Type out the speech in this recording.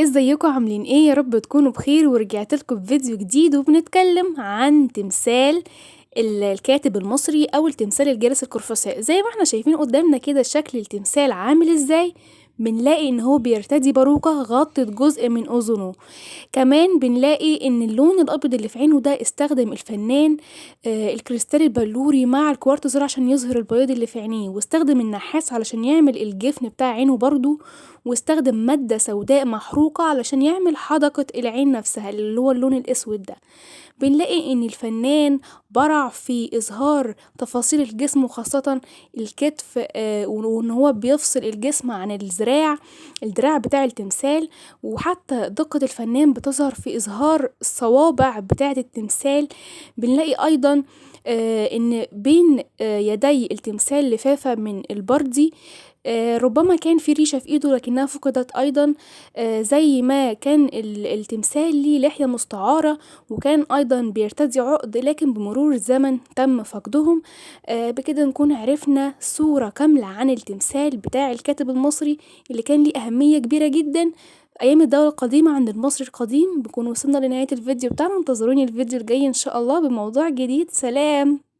ازيكم عاملين ايه؟ يا رب تكونوا بخير، ورجعت لكم بفيديو جديد وبنتكلم عن تمثال الكاتب المصري او التمثال الجالس القرفصاء. زي ما احنا شايفين قدامنا كده شكل التمثال عامل ازاي. بنلاقي ان هو بيرتدي باروكة غطت جزء من اذنه. كمان بنلاقي ان اللون الابيض اللي في عينه ده استخدم الفنان الكريستال البلوري مع الكوارتزر عشان يظهر البياض اللي في عينيه، واستخدم النحاس علشان يعمل الجفن بتاع عينه برضو، واستخدم مادة سوداء محروقة علشان يعمل حدقة العين نفسها اللي هو اللون الاسود ده. بنلاقي ان الفنان برع في اظهار تفاصيل الجسم وخاصة الكتف، وان هو بيفصل الجسم عن الدراع بتاع التمثال. وحتى دقة الفنان بتظهر في اظهار الصوابع بتاعة التمثال. بنلاقي ايضا ان بين يدي التمثال لفافة من البردي. ربما كان في ريشة في ايده لكنها فقدت ايضا. زي ما كان التمثال ليه لحية مستعارة، وكان ايضا بيرتدي عقد لكن بمرور الزمن تم فقدهم. بكده نكون عرفنا صورة كاملة عن التمثال بتاع الكاتب المصري اللي كان ليه اهمية كبيرة جدا ايام الدولة القديمة عند المصري القديم. بكون وصلنا لنهاية الفيديو بتاعنا، انتظروني الفيديو الجاي ان شاء الله بموضوع جديد. سلام.